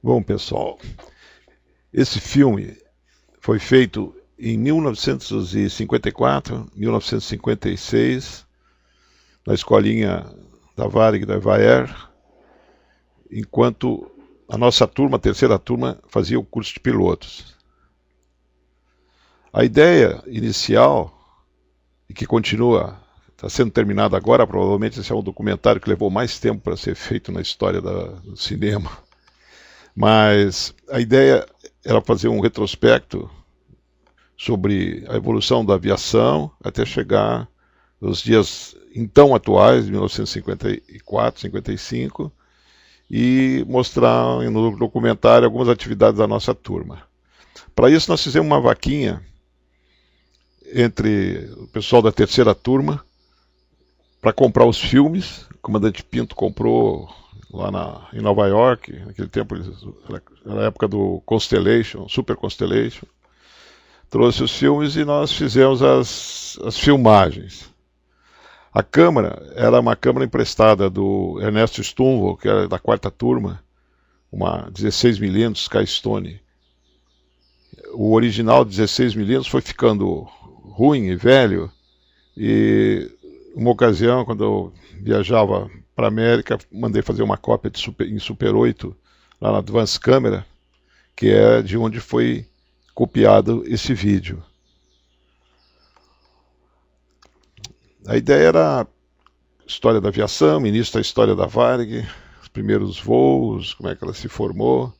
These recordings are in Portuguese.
Bom, pessoal, esse filme foi feito em 1954, 1956, na escolinha da Varig da Evaer, enquanto a nossa turma, a terceira turma, fazia o curso de pilotos. A ideia inicial, e que continua, está sendo terminada agora, provavelmente esse é um documentário que levou mais tempo para ser feito na história do cinema, mas a ideia era fazer um retrospecto sobre a evolução da aviação até chegar nos dias então atuais, de 1954, 55, e mostrar no documentário algumas atividades da nossa turma. Para isso nós fizemos uma vaquinha entre o pessoal da terceira turma para comprar os filmes. O comandante Pinto comprou lá em Nova York, naquele tempo era a época do Constellation, Super Constellation. Trouxe os filmes e nós fizemos as filmagens. A câmera era uma câmera emprestada do Ernesto Stumvold, que era da quarta turma, uma 16mm Skystone. O original 16mm foi ficando ruim e velho, e uma ocasião, quando eu viajava para a América, mandei fazer uma cópia em Super 8, lá na Advance Camera, que é de onde foi copiado esse vídeo. A ideia era a história da aviação, início da história da Varig, os primeiros voos, como é que ela se formou.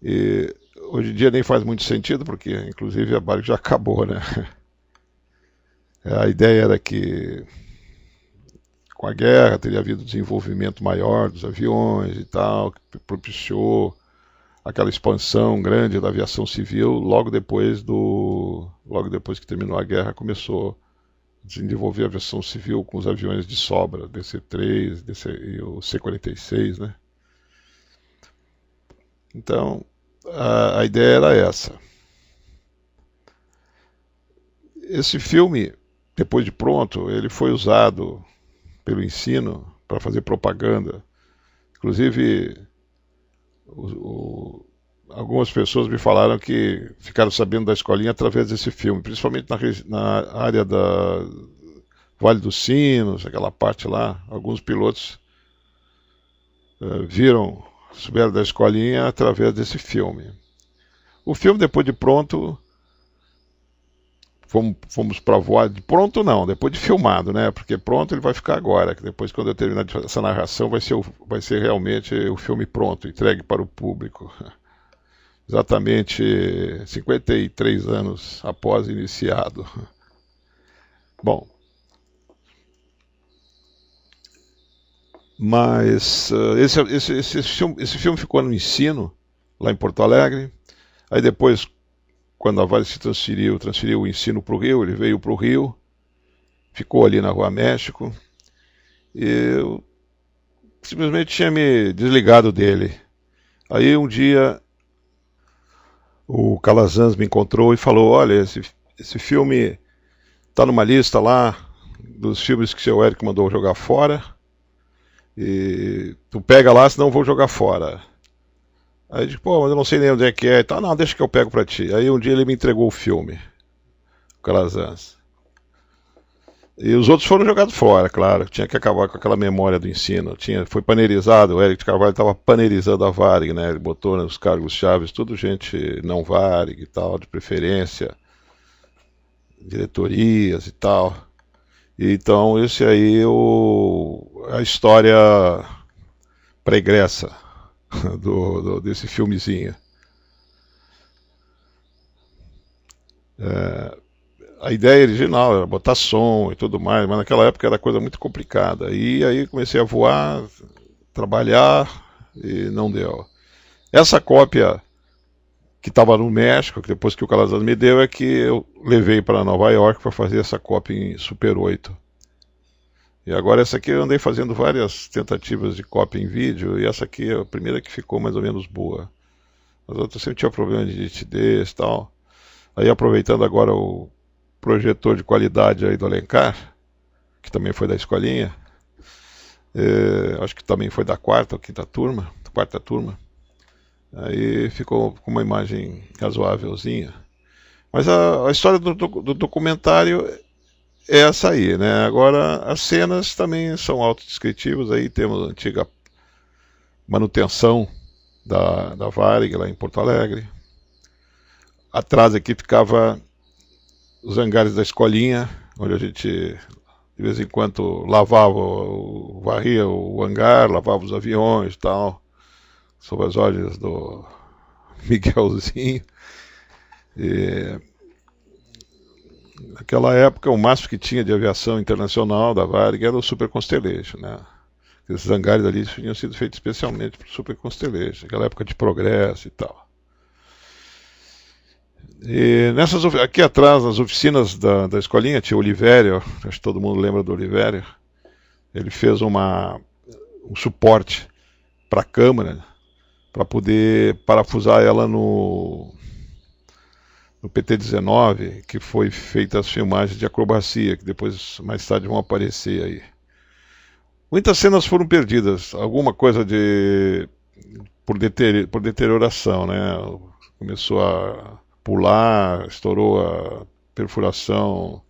E hoje em dia nem faz muito sentido, porque inclusive a Varig já acabou, né? A ideia era que com a guerra teria havido desenvolvimento maior dos aviões e tal, que propiciou aquela expansão grande da aviação civil. Logo depois que terminou a guerra, começou a desenvolver a aviação civil com os aviões de sobra, DC-3 e o C-46, né? Então, a ideia era essa. Esse filme, depois de pronto, ele foi usado pelo ensino para fazer propaganda. Inclusive, algumas pessoas me falaram que ficaram sabendo da escolinha através desse filme, principalmente na área da Vale dos Sinos, aquela parte lá. Alguns pilotos souberam da escolinha através desse filme. O filme, depois de pronto, fomos para voar de pronto não, depois de filmado, né? Porque pronto ele vai ficar agora. Depois, quando eu terminar essa narração, vai ser realmente o filme pronto, entregue para o público. Exatamente 53 anos após iniciado. Bom, mas esse filme ficou no ensino, lá em Porto Alegre. Aí depois, quando a Vale se transferiu o ensino para o Rio, ele veio para o Rio, ficou ali na Rua México, e eu simplesmente tinha me desligado dele. Aí um dia o Calazans me encontrou e falou: olha, esse filme está numa lista lá dos filmes que o seu Eric mandou jogar fora, e tu pega lá, senão eu vou jogar fora. Aí eu disse: pô, mas eu não sei nem onde é que é. Então, não, deixa que eu pego pra ti. Aí um dia ele me entregou o filme, o Calazans. E os outros foram jogados fora, claro. Tinha que acabar com aquela memória do ensino. Foi panerizado, o Eric de Carvalho estava panerizando a Varig, né? Ele botou nos cargos chaves tudo gente não Varig e tal, de preferência, diretorias e tal. E então esse aí a história pregressa desse filmezinho. A ideia original era botar som e tudo mais, mas naquela época era coisa muito complicada. E aí comecei a voar, trabalhar e não deu. Essa cópia que estava no México, que depois que o Calazans me deu, é que eu levei para Nova York para fazer essa cópia em Super 8. E agora essa aqui eu andei fazendo várias tentativas de cópia em vídeo, e essa aqui é a primeira que ficou mais ou menos boa. As outras sempre tinha problema de nitidez e tal. Aí aproveitando agora o projetor de qualidade aí do Alencar, que também foi da escolinha, acho que também foi da quarta turma, Aí ficou com uma imagem razoávelzinha. Mas a história do documentário é essa aí, né? Agora, as cenas também são autodescritivas. Aí temos a antiga manutenção da Varig lá em Porto Alegre. Atrás aqui ficava os hangares da escolinha, onde a gente de vez em quando lavava, varria o hangar, lavava os aviões e tal, sob as ordens do Miguelzinho. E, naquela época, o máximo que tinha de aviação internacional da Varig era o Super Constellation, né? Esses hangares ali tinham sido feitos especialmente para o Super Constellation, aquela época de progresso e tal. E aqui atrás, nas oficinas da escolinha, tinha o Olivério, acho que todo mundo lembra do Olivério. Ele fez um suporte para a câmera, para poder parafusar ela no PT-19, que foi feita as filmagens de acrobacia, que depois, mais tarde, vão aparecer aí. Muitas cenas foram perdidas, alguma coisa por deterioração, né? Começou a pular, estourou a perfuração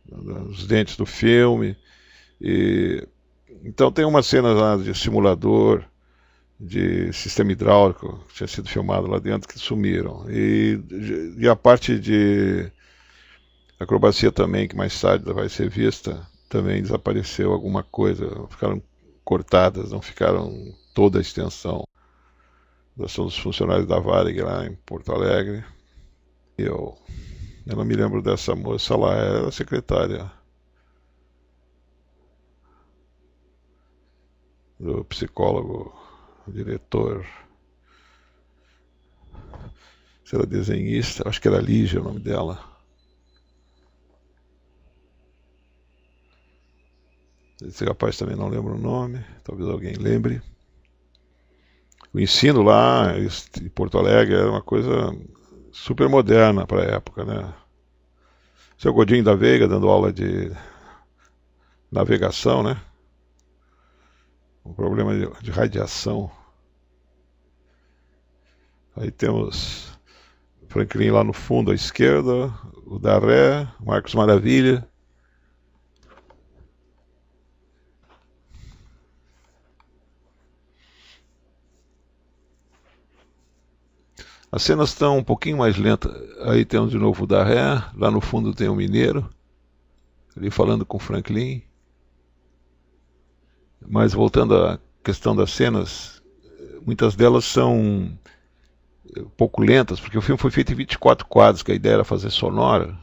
dos dentes do filme. Então tem umas cenas lá de simulador, de sistema hidráulico, que tinha sido filmado lá dentro, que sumiram. E a parte de acrobacia também, que mais tarde vai ser vista, também desapareceu alguma coisa, ficaram cortadas, não ficaram toda a extensão. São os funcionários da Varig lá em Porto Alegre. Eu não me lembro dessa moça lá, era a secretária do psicólogo, diretor. Se era desenhista, acho que era Lígia o nome dela. Esse rapaz também não lembra o nome, talvez alguém lembre. O ensino lá em Porto Alegre era uma coisa super moderna para a época, né? Seu Godinho da Veiga dando aula de navegação, né? Um problema de radiação. Aí temos Franklin lá no fundo à esquerda, o Darré, Marcos Maravilha. As cenas estão um pouquinho mais lentas. Aí temos de novo o Darré, lá no fundo tem o Mineiro, ali falando com o Franklin. Mas voltando à questão das cenas, muitas delas são um pouco lentas, porque o filme foi feito em 24 quadros, que a ideia era fazer sonora,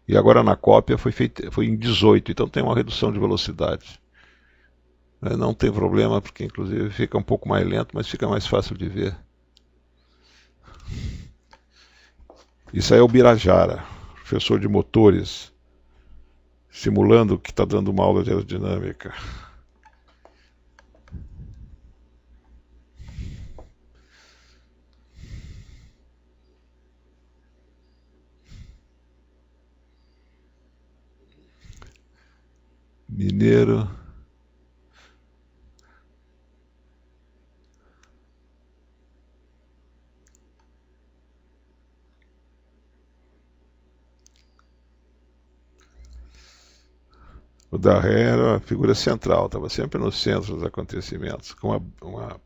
e agora na cópia foi em 18, então tem uma redução de velocidade. Não tem problema, porque inclusive fica um pouco mais lento, mas fica mais fácil de ver. Isso aí é o Birajara, professor de motores, simulando que está dando uma aula de aerodinâmica. Mineiro. O Darré era a figura central, estava sempre no centro dos acontecimentos, com uma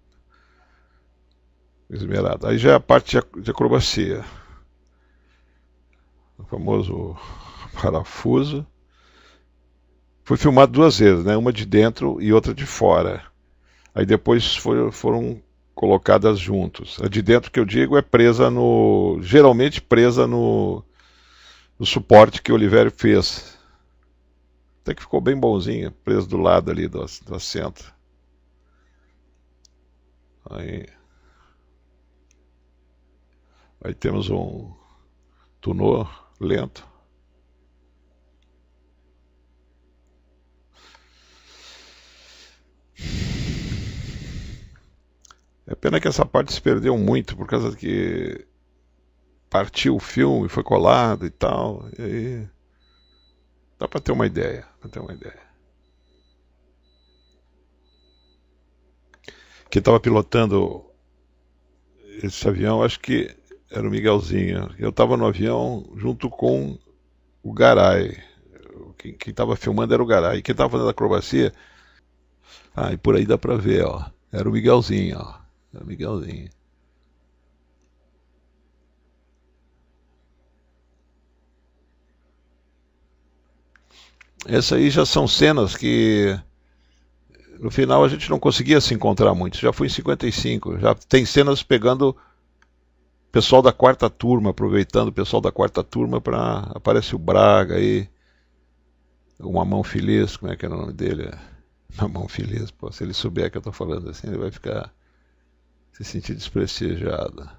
esmerada. Aí já é a parte de acrobacia. O famoso parafuso. Foi filmado duas vezes, né? Uma de dentro e outra de fora. Aí depois foram colocadas juntos. A de dentro que eu digo é presa geralmente presa no suporte que o Olivério fez. Até que ficou bem bonzinho, preso do lado ali do assento. Aí temos um tunô lento. É pena que essa parte se perdeu muito, por causa que partiu o filme, foi colado e tal. E aí dá para ter uma ideia. Quem estava pilotando esse avião, acho que era o Miguelzinho. Eu estava no avião junto com o Garay. Quem estava filmando era o Garay. Quem estava fazendo a acrobacia, e por aí dá pra ver, ó. Era o Miguelzinho, ó. Era o Miguelzinho. Essas aí já são cenas que no final a gente não conseguia se encontrar muito. Já foi em 55. Já tem cenas pegando o pessoal da quarta turma, aproveitando o pessoal da quarta turma para aparece o Braga aí, o Mamão Feliz, como é que era o nome dele? Mamão Feliz, pô, se ele souber que eu tô falando assim, ele vai ficar se sentir desprestigiado.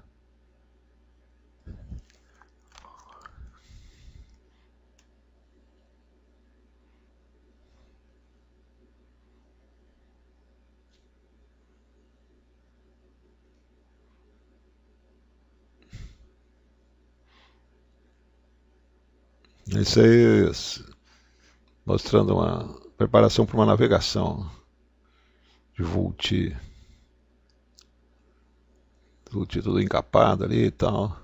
Isso aí mostrando uma preparação para uma navegação de Vulti, Vulti tudo encapado ali e tal.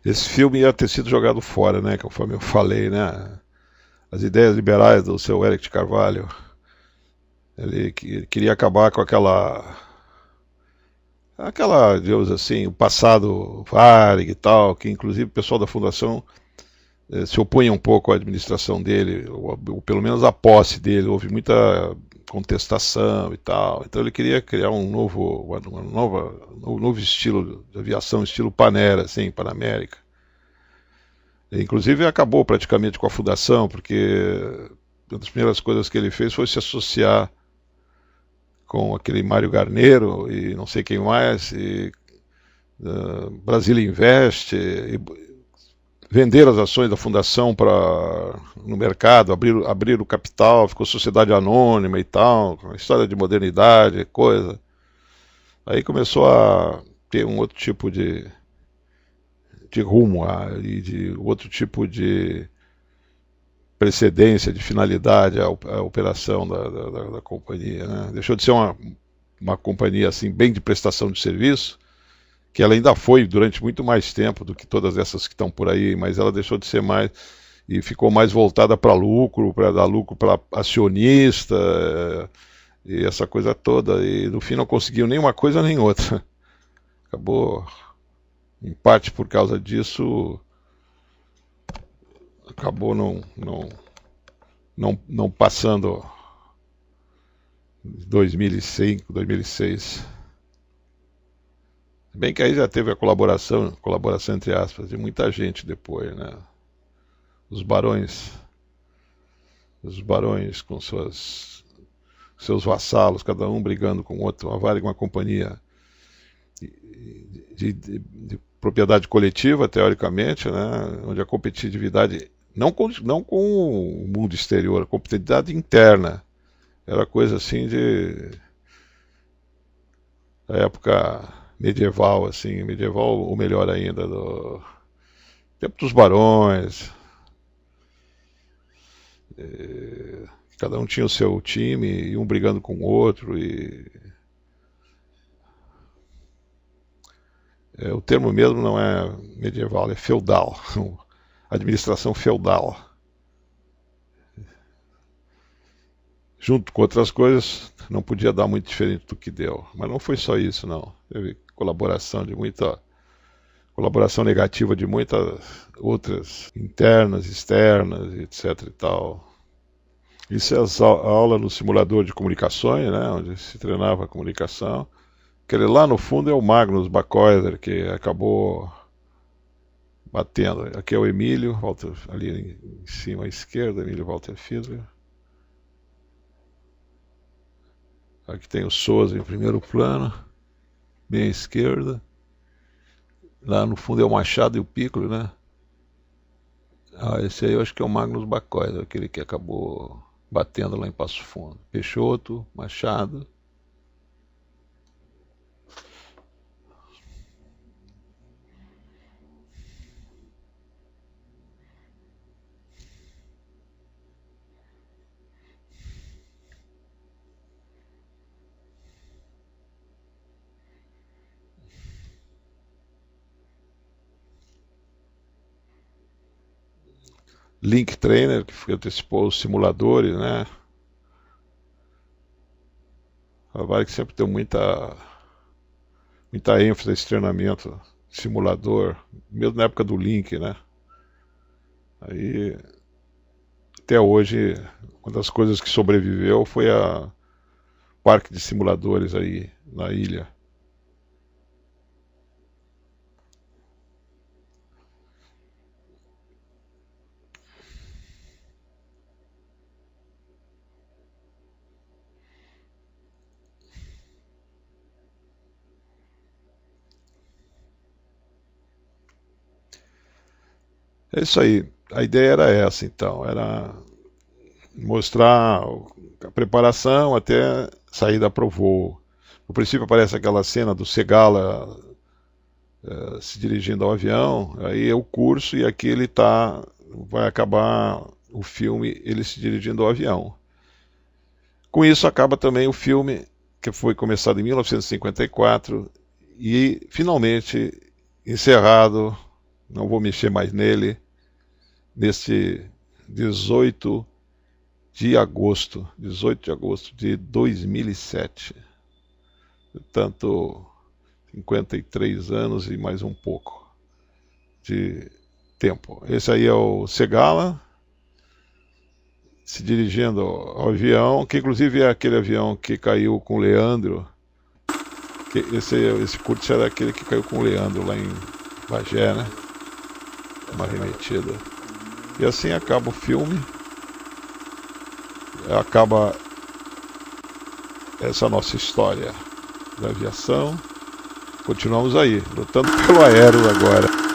Esse filme ia ter sido jogado fora, né? Conforme eu falei, né? As ideias liberais do seu Eric de Carvalho. Ele queria acabar com digamos assim, o passado Varig e tal, que inclusive o pessoal da fundação se opunha um pouco à administração dele, ou pelo menos à posse dele. Houve muita contestação e tal. Então ele queria criar um novo estilo de aviação, estilo Panera, assim, Panamérica. Inclusive acabou praticamente com a fundação, porque uma das primeiras coisas que ele fez foi se associar com aquele Mário Garneiro e não sei quem mais, e Brasília Invest, e vender as ações da fundação no mercado, abrir o capital, ficou sociedade anônima e tal, história de modernidade, coisa. Aí começou a ter um outro tipo de rumo e de outro tipo de precedência, de finalidade à operação da companhia. Né? Deixou de ser uma companhia assim bem de prestação de serviço, que ela ainda foi durante muito mais tempo do que todas essas que estão por aí, mas ela deixou de ser mais e ficou mais voltada para lucro, para dar lucro para acionista e essa coisa toda. E no fim não conseguiu nem uma coisa nem outra. Acabou, em parte por causa disso, acabou não passando 2005, 2006. Bem que aí já teve a colaboração entre aspas, de muita gente depois, né? Os barões com seus vassalos, cada um brigando com o outro, uma companhia de propriedade coletiva, teoricamente, né? Onde a competitividade, não com o mundo exterior, a competitividade interna, era coisa assim da época medieval, assim, medieval ou melhor ainda, do tempo dos barões. Cada um tinha o seu time e um brigando com o outro o termo mesmo não é medieval, é feudal, administração feudal. Junto com outras coisas, não podia dar muito diferente do que deu. Mas não foi só isso, não. Teve colaboração de colaboração negativa de muitas outras internas, externas, etc. e tal. Isso é a aula no simulador de comunicações, né, onde se treinava a comunicação. Aquele lá no fundo é o Magnus Bacoider, que acabou batendo. Aqui é o Emílio, ali em cima à esquerda, Emílio Walter Fiedler. Aqui tem o Souza em primeiro plano, bem à esquerda. Lá no fundo é o Machado e o Piccolo, né? Esse aí eu acho que é o Magnus Bacoider, aquele que acabou batendo lá em Passo Fundo. Peixoto, Machado. Link Trainer, que antecipou os simuladores, né? A Varig sempre deu muita ênfase nesse treinamento simulador, mesmo na época do Link, né? Aí, até hoje, uma das coisas que sobreviveu foi a parque de simuladores aí na ilha. É isso aí. A ideia era essa, então, era mostrar a preparação até saída para o voo. No princípio aparece aquela cena do Segala se dirigindo ao avião, aí é o curso e aqui vai acabar o filme ele se dirigindo ao avião. Com isso acaba também o filme que foi começado em 1954 e finalmente encerrado, não vou mexer mais nele, neste 18 de agosto de 2007. Portanto, 53 anos e mais um pouco de tempo. Esse aí é o Segala se dirigindo ao avião, que inclusive é aquele avião que caiu com o Leandro. Esse curso era aquele que caiu com o Leandro lá em Bagé, né? Uma remetida. E assim acaba o filme. Acaba essa nossa história da aviação. Continuamos aí, lutando pelo aéreo agora.